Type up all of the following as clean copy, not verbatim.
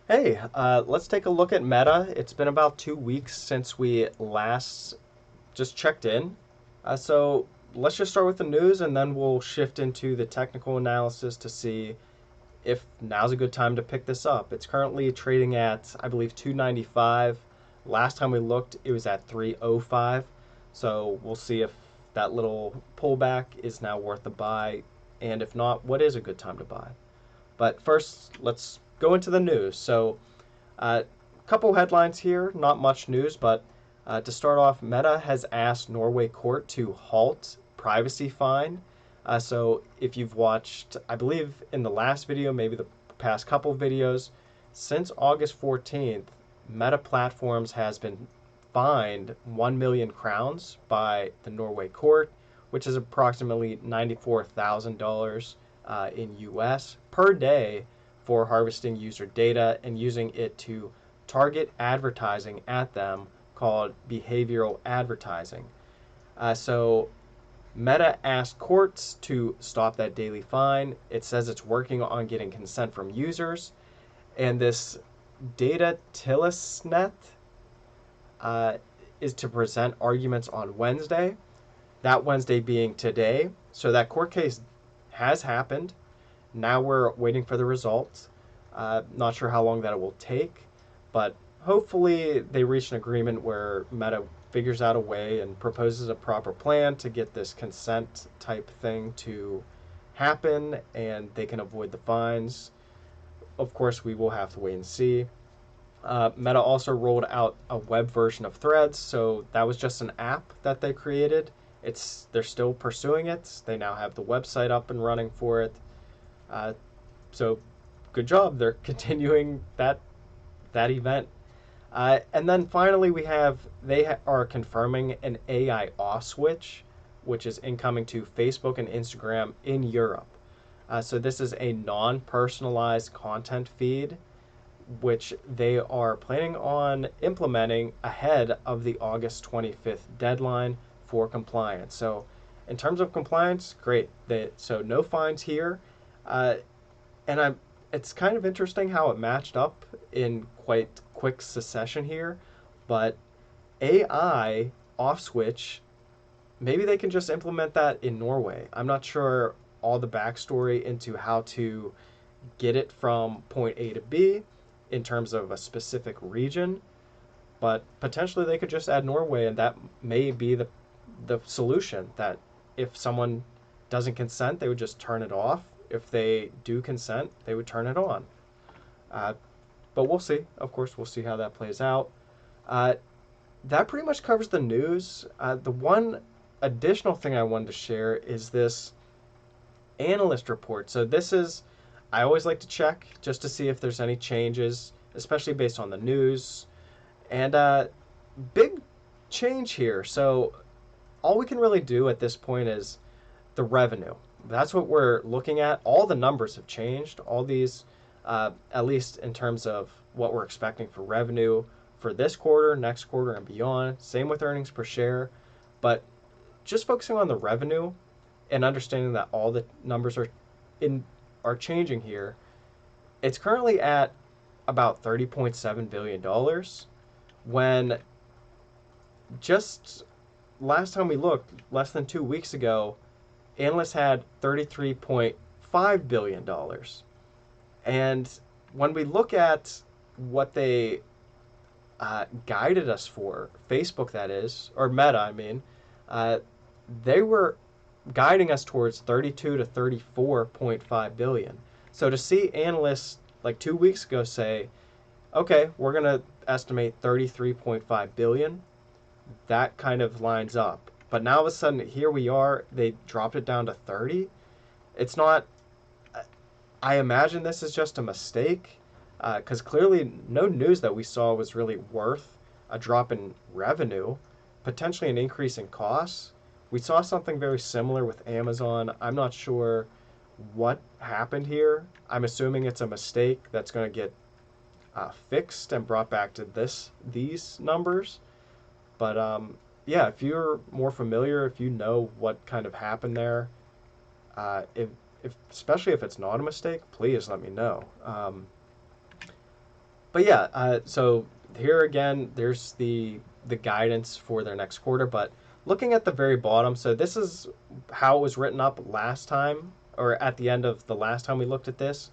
Hey, let's take a look at Meta. It's been about 2 weeks since we last just checked in. So let's just start with the news and then we'll shift into the technical analysis to see if now's a good time to pick this up. It's currently trading at, I believe, 295. Last time we looked, it was at 305. So we'll see if that little pullback is now worth a buy. And if not, what is a good time to buy? But first, let's go into the news. So, a couple headlines here, not much news, but to start off, Meta has asked Norway court to halt privacy fine. So, if you've watched, I believe in the last video, maybe the past couple videos, since August 14th, Meta Platforms has been fined 1 million crowns by the Norway court, which is approximately $94,000 in US per day for harvesting user data and using it to target advertising at them called behavioral advertising. So Meta asked courts to stop that daily fine. It says it's working on getting consent from users. And this data Tillisnet uh, is to present arguments on Wednesday, that Wednesday being today. So that court case has happened. Now we're waiting for the results. Not sure how long that will take, but hopefully they reach an agreement where Meta figures out a way and proposes a proper plan to get this consent type thing to happen and they can avoid the fines. Of course, we will have to wait and see. Meta also rolled out a web version of Threads, so that was just an app that they created. They're still pursuing it. They now have the website up and running for it. Uh, so good job. They're continuing that event. And then finally, are confirming an AI off switch, which is incoming to Facebook and Instagram in Europe. So this is a non-personalized content feed, which they are planning on implementing ahead of the August 25th deadline for compliance. So in terms of compliance, great. So no fines here. Uh, and it's kind of interesting how it matched up in quite quick succession here, but AI off switch, maybe they can just implement that in Norway. I'm not sure all the backstory into how to get it from point A to B in terms of a specific region, but potentially they could just add Norway, and that may be the solution. That if someone doesn't consent, they would just turn it off. If they do consent, they would turn it on. Uh, but we'll see. Of course, we'll see how that plays out. Uh, that pretty much covers the news. The one additional thing I wanted to share is this analyst report. So this is, I always like to check just to see if there's any changes, especially based on the news. And big change here. So all we can really do at this point is the revenue. That's what we're looking at. All the numbers have changed. All these, at least in terms of what we're expecting for revenue for this quarter, next quarter, and beyond. Same with earnings per share. But just focusing on the revenue and understanding that all the numbers in are changing here. It's currently at about $30.7 billion when just last time we looked, less than 2 weeks ago, analysts had $33.5 billion. And when we look at what they guided us for, Facebook that is, or Meta, I mean, uh, they were guiding us towards 32 to 34.5 billion. So to see analysts like 2 weeks ago say, okay, we're going to estimate 33.5 billion, that kind of lines up. But now all of a sudden, here we are, they dropped it down to 30. It's not, I imagine this is just a mistake because clearly no news that we saw was really worth a drop in revenue, potentially an increase in costs. We saw something very similar with Amazon. I'm not sure what happened here. I'm assuming it's a mistake that's going to get fixed and brought back to these numbers. But yeah, if you're more familiar, if you know what kind of happened there, if especially if it's not a mistake, please let me know. But yeah, so here again, there's the guidance for their next quarter. But looking at the very bottom, so this is how it was written up last time, or at the end of the last time we looked at this.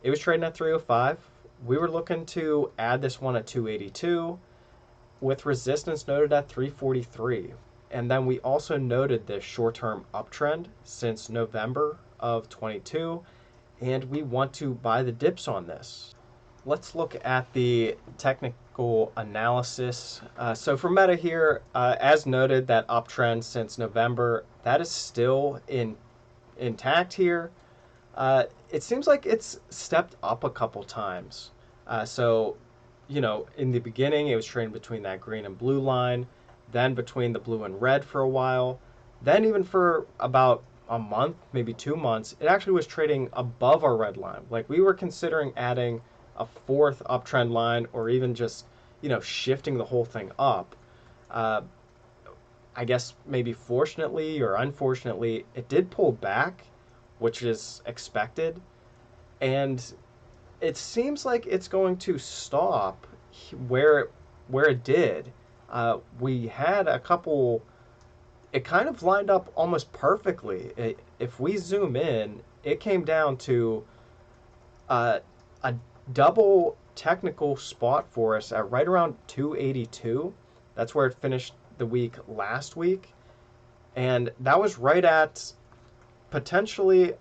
It was trading at 305. We were looking to add this one at 282 with resistance noted at 343. And then we also noted this short-term uptrend since November of 22, and we want to buy the dips on this. Let's look at the technical analysis. So for Meta here, as noted, that uptrend since November, that is still intact here. It seems like it's stepped up a couple times. So, in the beginning, it was trading between that green and blue line, then between the blue and red for a while, then even for about a month, maybe 2 months, it actually was trading above our red line. Like we were considering adding a fourth uptrend line, or even just, shifting the whole thing up. Uh, I guess maybe fortunately or unfortunately, it did pull back, which is expected. And it seems like it's going to stop where it did. We had a couple. It kind of lined up almost perfectly. If we zoom in, it came down to a double technical spot for us at right around 282. That's where it finished the week last week, and that was right at potentially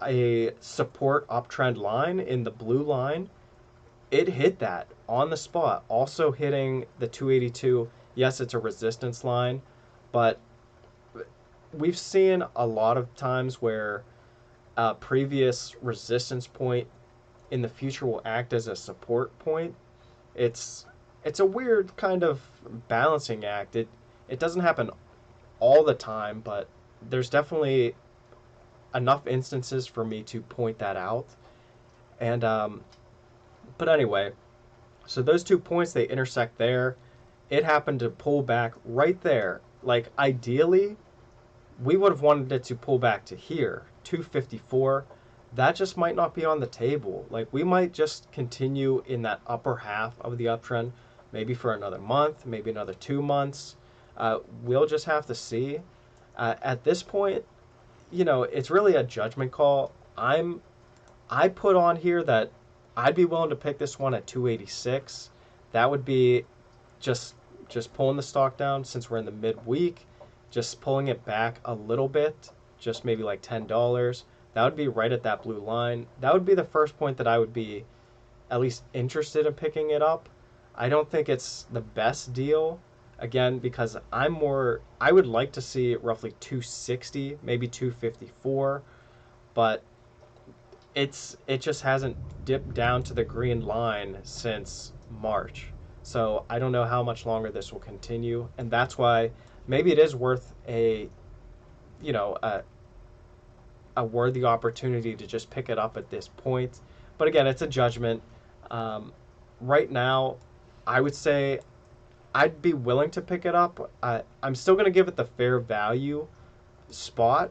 a support uptrend line in the blue line. It hit that on the spot, also hitting the 282. Yes, it's a resistance line, but we've seen a lot of times where a previous resistance point in the future will act as a support point. It's it's a weird kind of balancing act. It doesn't happen all the time, but there's definitely enough instances for me to point that out. And but anyway, so those 2 points, they intersect there. It happened to pull back right there. Like ideally, we would have wanted it to pull back to here, 254. That just might not be on the table. Like we might just continue in that upper half of the uptrend, maybe for another month, maybe another 2 months. We'll just have to see. At this point, it's really a judgment call. I put on here that I'd be willing to pick this one at 286. That would be just just pulling the stock down since we're in the midweek, just pulling it back a little bit, just maybe like $10. That would be right at that blue line. That would be the first point that I would be at least interested in picking it up. I don't think it's the best deal, again, because I would like to see roughly 260, maybe 254, but it just hasn't dipped down to the green line since March. So I don't know how much longer this will continue, and that's why maybe it is worth you know, a, a worthy opportunity to just pick it up at this point. But again, it's a judgment. Right now, I would say I'd be willing to pick it up. I'm still going to give it the fair value spot,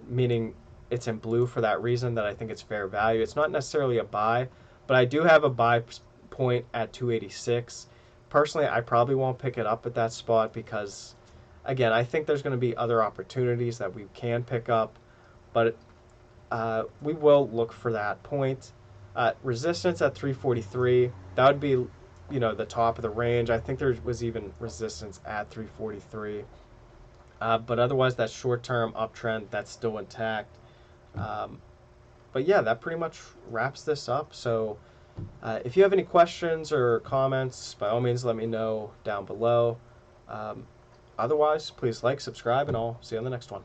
meaning it's in blue for that reason that I think it's fair value. It's not necessarily a buy, but I do have a buy point at 286. Personally, I probably won't pick it up at that spot because, again, I think there's going to be other opportunities that we can pick up, but we will look for that point. Resistance at 343, that would be, the top of the range. I think there was even resistance at 343. But otherwise, that short-term uptrend, that's still intact. But yeah, that pretty much wraps this up. So if you have any questions or comments, by all means, let me know down below. Otherwise, please like, subscribe, and I'll see you on the next one.